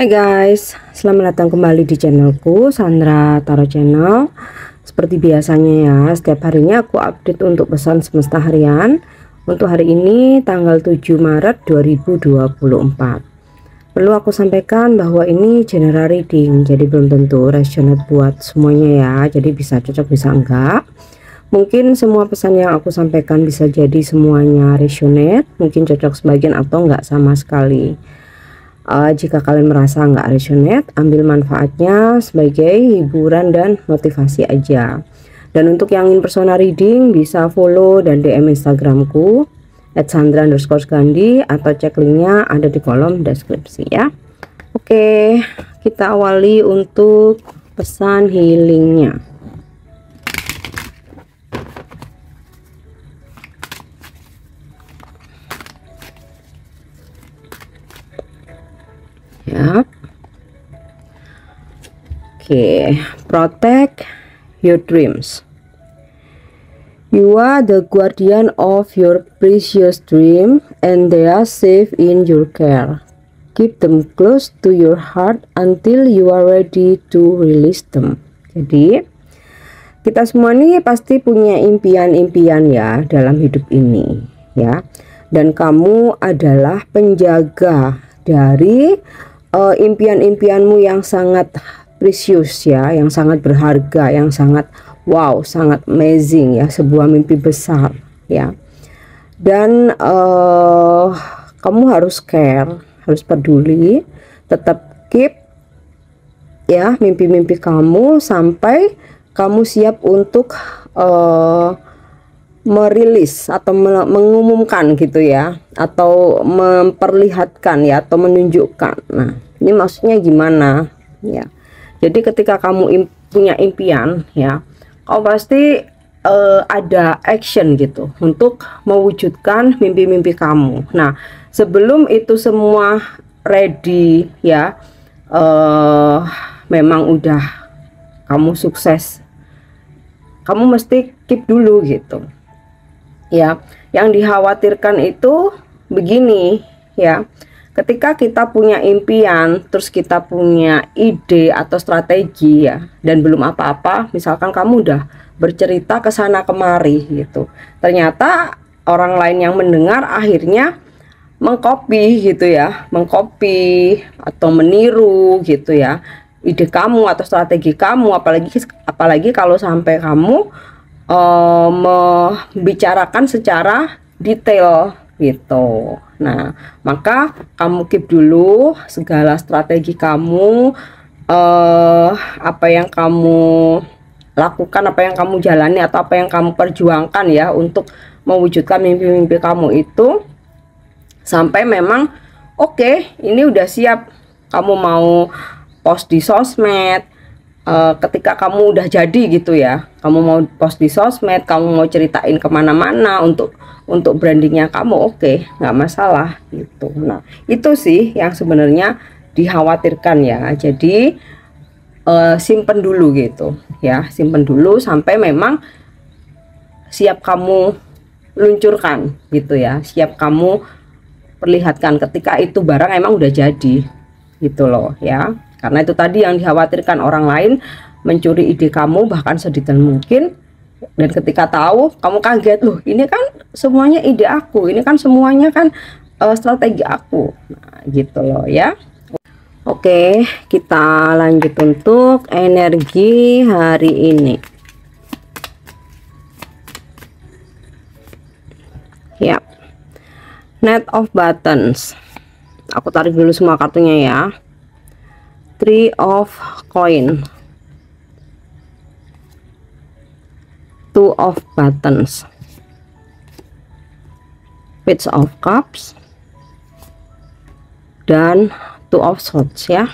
Hai guys, selamat datang kembali di channelku Sandra Tarot Channel. Seperti biasanya ya, setiap harinya aku update untuk pesan semesta harian. Untuk hari ini tanggal 7 Maret 2024. Perlu aku sampaikan bahwa ini general reading, jadi belum tentu resonate buat semuanya ya. Jadi bisa cocok bisa enggak. Mungkin semua pesan yang aku sampaikan bisa jadi semuanya resonate, mungkin cocok sebagian atau enggak sama sekali. Jika kalian merasa nggak resonate, ambil manfaatnya sebagai hiburan dan motivasi aja. Dan untuk yang ingin personal reading bisa follow dan DM Instagramku @sandra_gandhi atau cek linknya ada di kolom deskripsi ya. Oke, kita awali untuk pesan healingnya. Ya. Oke, protect your dreams. You are the guardian of your precious dream and they are safe in your care. Keep them close to your heart until you are ready to release them. Jadi, kita semua nih pasti punya impian-impian ya dalam hidup ini, ya. Dan kamu adalah penjaga dari impian-impianmu yang sangat precious ya, yang sangat berharga, yang sangat wow, sangat amazing ya, sebuah mimpi besar ya. Dan kamu harus care, harus peduli, tetap keep ya mimpi-mimpi kamu sampai kamu siap untuk merilis atau mengumumkan gitu ya, atau memperlihatkan ya, atau menunjukkan. Nah, ini maksudnya gimana ya? Jadi ketika kamu punya impian ya, kamu pasti ada action gitu untuk mewujudkan mimpi-mimpi kamu. Nah, sebelum itu semua ready ya, memang udah kamu sukses, kamu mesti keep dulu gitu ya. Yang dikhawatirkan itu begini ya, ketika kita punya impian terus kita punya ide atau strategi ya, dan belum apa-apa, misalkan kamu udah bercerita ke sana kemari gitu, ternyata orang lain yang mendengar akhirnya mengcopy gitu ya, mengcopy atau meniru gitu ya ide kamu atau strategi kamu, apalagi kalau sampai kamu membicarakan secara detail gitu. Nah, maka kamu keep dulu segala strategi kamu, apa yang kamu lakukan, apa yang kamu jalani, atau apa yang kamu perjuangkan ya untuk mewujudkan mimpi-mimpi kamu itu, sampai memang oke, ini udah siap kamu mau post di sosmed. Ketika kamu udah jadi gitu ya, kamu mau post di sosmed, kamu mau ceritain kemana-mana untuk brandingnya kamu, oke, nggak masalah gitu. Nah, itu sih yang sebenarnya dikhawatirkan ya. Jadi simpen dulu gitu ya, simpen dulu sampai memang siap kamu luncurkan gitu ya, siap kamu perlihatkan ketika itu barang emang udah jadi gitu loh ya. Karena itu tadi yang dikhawatirkan, orang lain mencuri ide kamu bahkan sedetail mungkin, dan ketika tahu kamu kaget, loh ini kan semuanya ide aku, ini kan semuanya kan strategi aku. Nah, gitu loh ya. Oke, kita lanjut untuk energi hari ini ya. Knight of Buttons, aku tarik dulu semua kartunya ya. Three of Coin, Two of Buttons, Page of Cups, dan Two of Swords ya.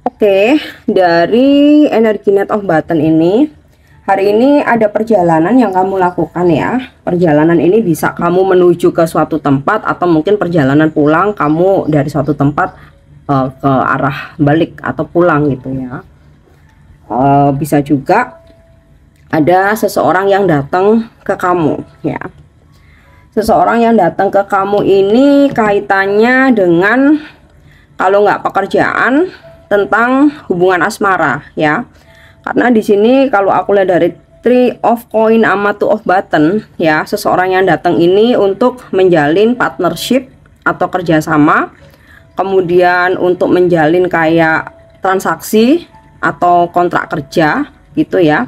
Oke, dari energi Knight of Button ini, hari ini ada perjalanan yang kamu lakukan ya. Perjalanan ini bisa kamu menuju ke suatu tempat, atau mungkin perjalanan pulang kamu dari suatu tempat ke arah balik atau pulang gitu ya. Bisa juga ada seseorang yang datang ke kamu ya. Seseorang yang datang ke kamu ini kaitannya dengan kalau nggak pekerjaan, tentang hubungan asmara ya. Karena di sini kalau aku lihat dari Three of Coin sama Two of Button ya, seseorang yang datang ini untuk menjalin partnership atau kerjasama, kemudian untuk menjalin kayak transaksi atau kontrak kerja gitu ya,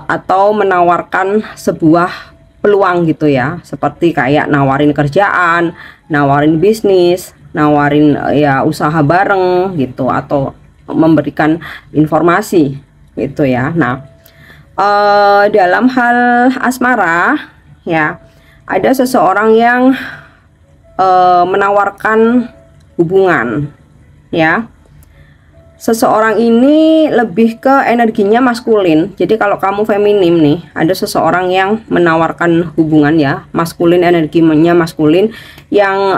atau menawarkan sebuah peluang gitu ya, seperti kayak nawarin kerjaan, nawarin bisnis, nawarin ya usaha bareng gitu, atau memberikan informasi gitu ya. Nah, dalam hal asmara ya, ada seseorang yang menawarkan hubungan ya. Seseorang ini lebih ke energinya maskulin. Jadi kalau kamu feminim nih, ada seseorang yang menawarkan hubungan ya, maskulin, energinya maskulin, yang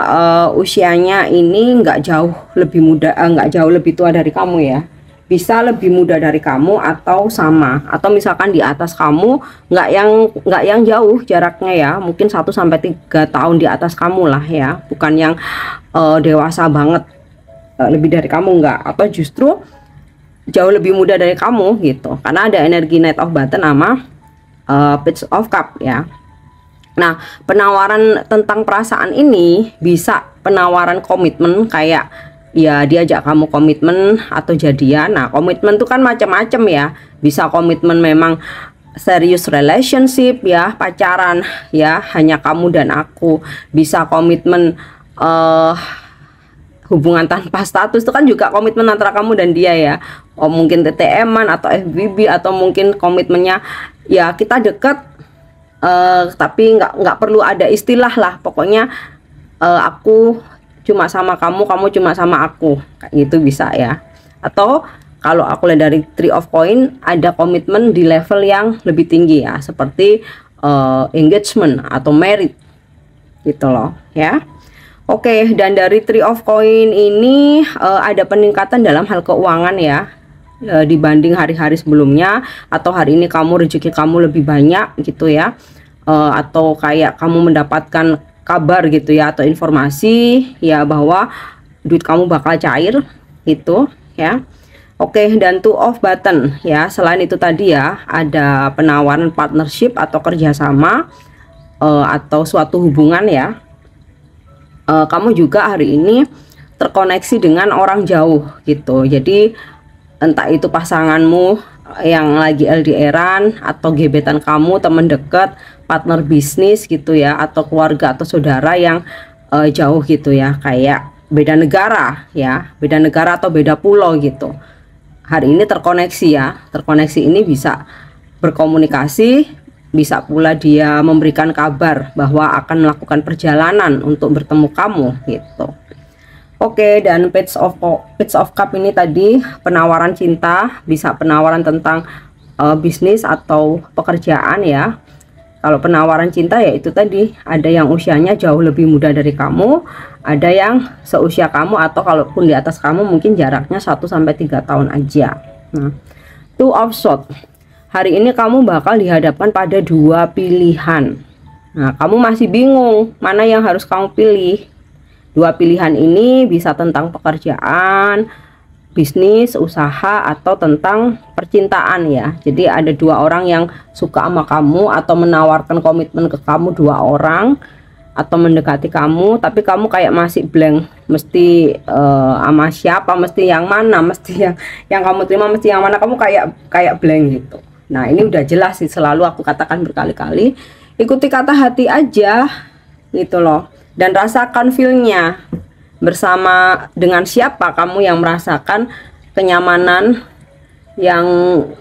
usianya ini nggak jauh lebih muda, nggak jauh lebih tua dari kamu ya. Bisa lebih muda dari kamu atau sama, atau misalkan di atas kamu, nggak yang jauh jaraknya ya, mungkin 1-3 tahun di atas kamu lah ya, bukan yang dewasa banget, lebih dari kamu enggak, atau justru jauh lebih muda dari kamu gitu, karena ada energi Knight of Button sama Page of Cup ya. Nah, penawaran tentang perasaan ini bisa penawaran komitmen, kayak ya diajak kamu komitmen atau jadian. Nah, komitmen itu kan macam-macam ya, bisa komitmen memang serius relationship ya, pacaran ya, hanya kamu dan aku, bisa komitmen hubungan tanpa status, itu kan juga komitmen antara kamu dan dia ya. Oh, mungkin TTM-an atau FWB, atau mungkin komitmennya ya kita deket, tapi nggak perlu ada istilah lah, pokoknya aku cuma sama kamu, kamu cuma sama aku, kayak gitu bisa ya. Atau kalau aku lihat dari Three of Coin, ada komitmen di level yang lebih tinggi ya, seperti engagement atau married gitu loh ya. Oke, dan dari Three of Coin ini ada peningkatan dalam hal keuangan ya, dibanding hari-hari sebelumnya, atau hari ini kamu rezeki kamu lebih banyak gitu ya, atau kayak kamu mendapatkan kabar gitu ya, atau informasi ya bahwa duit kamu bakal cair gitu ya. Oke, dan Two of Button ya, selain itu tadi ya, ada penawaran partnership atau kerjasama, atau suatu hubungan ya. Kamu juga hari ini terkoneksi dengan orang jauh gitu, jadi entah itu pasanganmu yang lagi LDRan, atau gebetan kamu, teman dekat, partner bisnis gitu ya, atau keluarga atau saudara yang jauh gitu ya, kayak beda negara ya, beda negara atau beda pulau gitu. Hari ini terkoneksi ya, terkoneksi ini bisa berkomunikasi, bisa pula dia memberikan kabar bahwa akan melakukan perjalanan untuk bertemu kamu gitu. Oke, dan Page of Cup ini tadi penawaran cinta, bisa penawaran tentang bisnis atau pekerjaan ya. Kalau penawaran cinta ya itu tadi, ada yang usianya jauh lebih muda dari kamu, ada yang seusia kamu, atau kalaupun di atas kamu mungkin jaraknya 1-3 tahun aja. Nah, Two of Swords, hari ini kamu bakal dihadapkan pada dua pilihan. Nah, kamu masih bingung mana yang harus kamu pilih. Dua pilihan ini bisa tentang pekerjaan, bisnis, usaha, atau tentang percintaan ya. Jadi ada dua orang yang suka sama kamu, atau menawarkan komitmen ke kamu, dua orang, atau mendekati kamu, tapi kamu kayak masih blank, mesti sama siapa, mesti yang mana, mesti yang kamu terima, mesti yang mana, kamu kayak blank gitu. Nah, ini udah jelas sih, selalu aku katakan berkali-kali, ikuti kata hati aja gitu loh, dan rasakan feel-nya bersama dengan siapa kamu yang merasakan kenyamanan, yang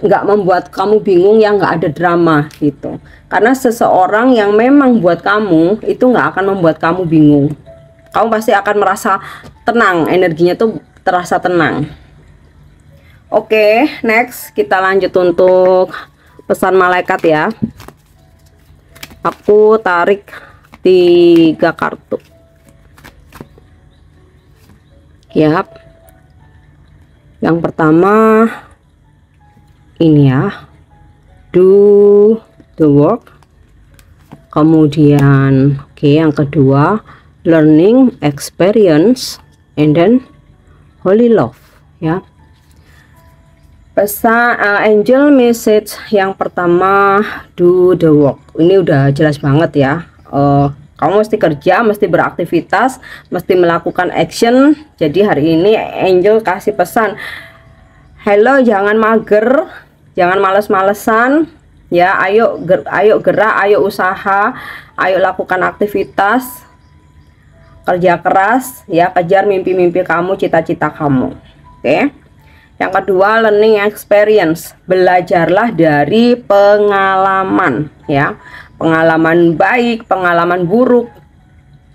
nggak membuat kamu bingung, yang nggak ada drama gitu. Karena seseorang yang memang buat kamu itu nggak akan membuat kamu bingung, kamu pasti akan merasa tenang, energinya tuh terasa tenang. Oke, next kita lanjut untuk pesan malaikat ya. Aku tarik 3 kartu. Yap. Yang pertama ini ya, do the work. Kemudian oke, yang kedua learning experience. and then holy love ya. Pesan angel message yang pertama, do the work. Ini udah jelas banget ya. Kamu mesti kerja, mesti beraktivitas, mesti melakukan action. Jadi hari ini angel kasih pesan, hello, jangan mager, jangan males-malesan ya. Ayo gerak, ayo usaha, ayo lakukan aktivitas, kerja keras ya, kejar mimpi-mimpi kamu, cita-cita kamu. Oke. Yang kedua, learning experience. Belajarlah dari pengalaman ya. Pengalaman baik, pengalaman buruk,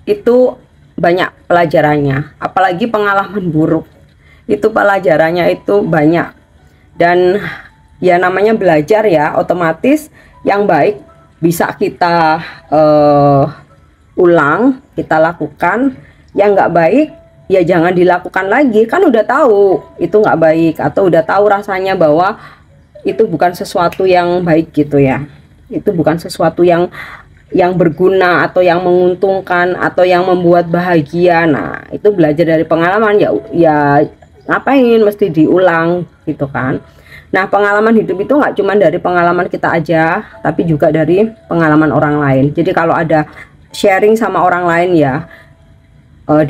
itu banyak pelajarannya. Apalagi pengalaman buruk, itu pelajarannya itu banyak. Dan ya namanya belajar ya, otomatis yang baik bisa kita ulang, kita lakukan. Yang nggak baik ya jangan dilakukan lagi, kan udah tahu itu nggak baik, atau udah tahu rasanya bahwa itu bukan sesuatu yang baik gitu ya. Itu bukan sesuatu yang berguna atau yang menguntungkan atau yang membuat bahagia. Nah, itu belajar dari pengalaman ya ngapain mesti diulang gitu kan. Nah, pengalaman hidup itu nggak cuma dari pengalaman kita aja, tapi juga dari pengalaman orang lain. Jadi kalau ada sharing sama orang lain ya,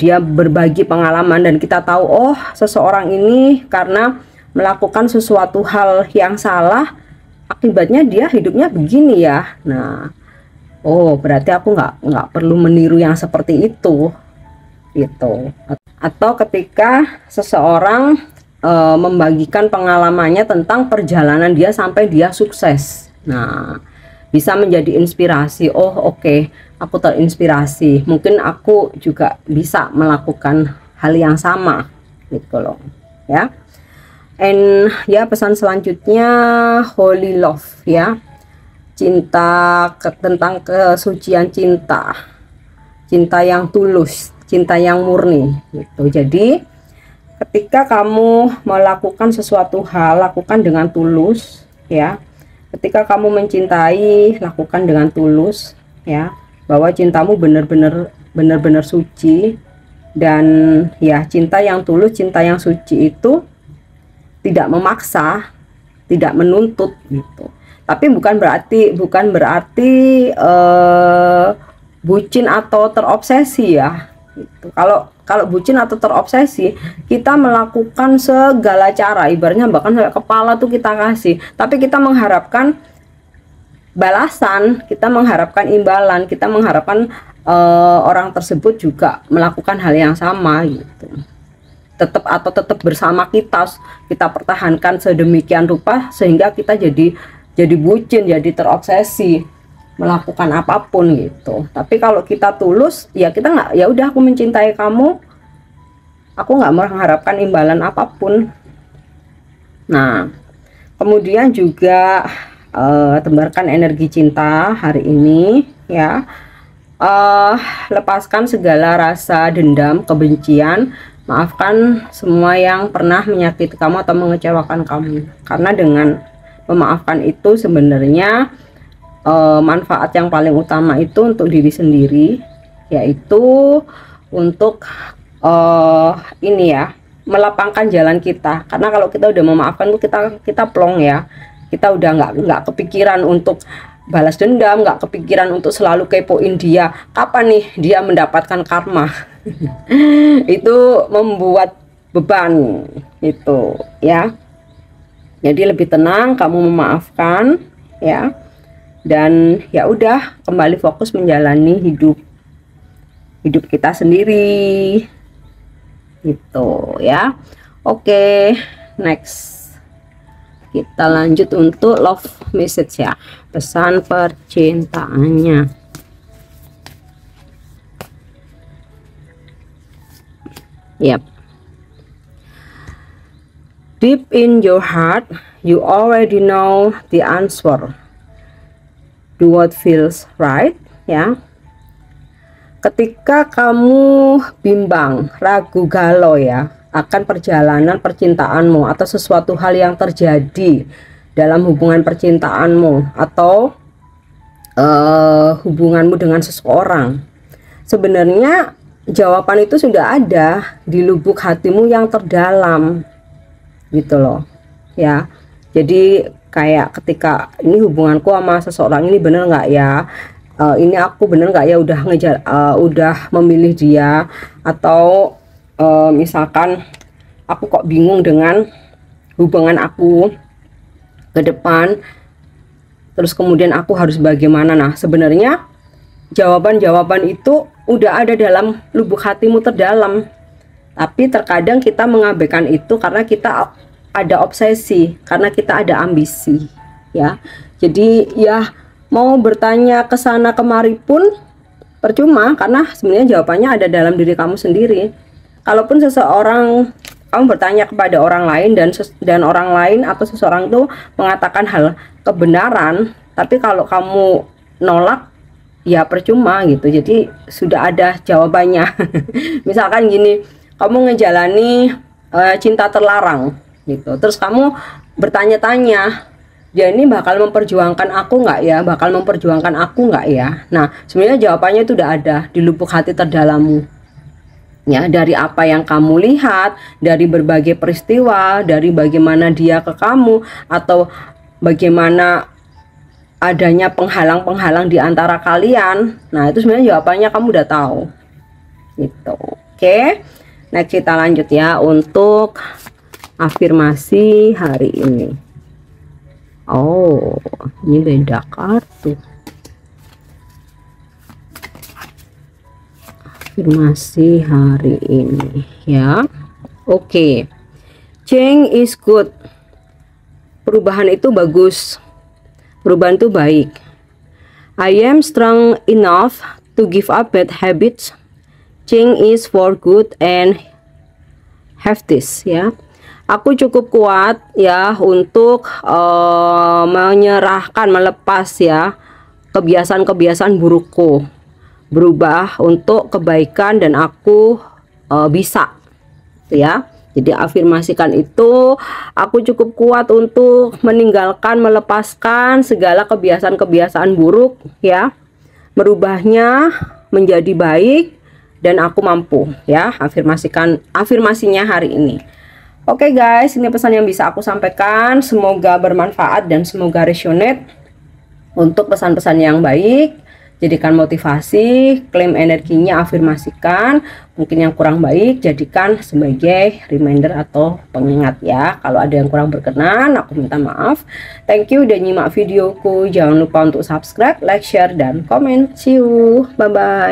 dia berbagi pengalaman dan kita tahu, oh seseorang ini karena melakukan sesuatu hal yang salah, akibatnya dia hidupnya begini ya. Nah, oh berarti aku nggak perlu meniru yang seperti itu gitu. Atau ketika seseorang membagikan pengalamannya tentang perjalanan dia sampai dia sukses, nah bisa menjadi inspirasi. Oh oke, aku terinspirasi, mungkin aku juga bisa melakukan hal yang sama gitu loh ya. And ya, pesan selanjutnya holy love ya, cinta tentang kesucian cinta, cinta yang tulus, cinta yang murni gitu. Jadi ketika kamu melakukan sesuatu hal, lakukan dengan tulus ya. Ketika kamu mencintai, lakukan dengan tulus ya, bahwa cintamu benar-benar suci. Dan ya, cinta yang tulus, cinta yang suci itu tidak memaksa, tidak menuntut gitu. Tapi bukan berarti bucin atau terobsesi ya gitu. Kalau bucin atau terobsesi, kita melakukan segala cara, ibaratnya bahkan sampai kepala tuh kita kasih, tapi kita mengharapkan balasan, kita mengharapkan imbalan, kita mengharapkan orang tersebut juga melakukan hal yang sama gitu. Tetap bersama kita pertahankan sedemikian rupa sehingga kita jadi bucin, jadi terobsesi melakukan apapun gitu. Tapi kalau kita tulus ya, kita nggak, ya udah aku mencintai kamu, aku nggak mengharapkan imbalan apapun. Nah, kemudian juga tebarkan energi cinta hari ini ya. Lepaskan segala rasa dendam, kebencian, maafkan semua yang pernah menyakiti kamu atau mengecewakan kamu. Karena dengan memaafkan itu sebenarnya manfaat yang paling utama itu untuk diri sendiri, yaitu untuk ini ya, melapangkan jalan kita. Karena kalau kita udah memaafkan tuh kita plong ya, kita udah nggak kepikiran untuk balas dendam, nggak kepikiran untuk selalu kepoin dia kapan nih dia mendapatkan karma. Itu membuat beban itu ya. Jadi lebih tenang, kamu memaafkan ya. Dan ya udah, kembali fokus menjalani hidup kita sendiri gitu ya. Oke, next kita lanjut untuk love message ya, pesan percintaannya. Yep. Deep in your heart you already know the answer. Do what feels right ya. Ketika kamu bimbang, ragu, galau ya akan perjalanan percintaanmu atau sesuatu hal yang terjadi dalam hubungan percintaanmu atau hubunganmu dengan seseorang, sebenarnya jawaban itu sudah ada di lubuk hatimu yang terdalam gitu loh ya. Jadi kayak ketika ini hubunganku sama seseorang ini bener nggak ya, ini aku bener nggak ya udah ngejar, udah memilih dia, atau misalkan aku kok bingung dengan hubungan aku ke depan, terus kemudian aku harus bagaimana. Nah sebenarnya jawaban-jawaban itu udah ada dalam lubuk hatimu terdalam, tapi terkadang kita mengabaikan itu karena kita ada obsesi, karena kita ada ambisi ya. Jadi ya mau bertanya ke sana kemari pun percuma, karena sebenarnya jawabannya ada dalam diri kamu sendiri. Kalaupun seseorang, kamu bertanya kepada orang lain dan orang lain atau seseorang itu mengatakan hal kebenaran, tapi kalau kamu nolak ya percuma gitu. Jadi sudah ada jawabannya. Misalkan gini, kamu ngejalani cinta terlarang gitu, terus kamu bertanya-tanya, dia ini bakal memperjuangkan aku nggak ya, bakal memperjuangkan aku nggak ya. Nah sebenarnya jawabannya itu udah ada di lubuk hati terdalammu ya, dari apa yang kamu lihat, dari berbagai peristiwa, dari bagaimana dia ke kamu, atau bagaimana adanya penghalang-penghalang di antara kalian. Nah itu sebenarnya jawabannya kamu udah tahu gitu. Oke, next kita lanjut ya untuk afirmasi hari ini. Oh, ini beda kartu. Afirmasi hari ini ya. Oke. Change is good. Perubahan itu bagus. Perubahan itu baik. I am strong enough to give up bad habits. Change is for good and have this ya. Aku cukup kuat ya untuk menyerahkan, melepas ya kebiasaan-kebiasaan burukku, berubah untuk kebaikan, dan aku bisa ya. Jadi afirmasikan itu, aku cukup kuat untuk meninggalkan, melepaskan segala kebiasaan-kebiasaan buruk ya, merubahnya menjadi baik, dan aku mampu ya. Afirmasikan afirmasinya hari ini. Oke guys, ini pesan yang bisa aku sampaikan, semoga bermanfaat dan semoga resonate untuk pesan-pesan yang baik. Jadikan motivasi, klaim energinya, afirmasikan. Mungkin yang kurang baik jadikan sebagai reminder atau pengingat ya. Kalau ada yang kurang berkenan, aku minta maaf. Thank you udah nyimak videoku. Jangan lupa untuk subscribe, like, share, dan komen. See you, bye bye.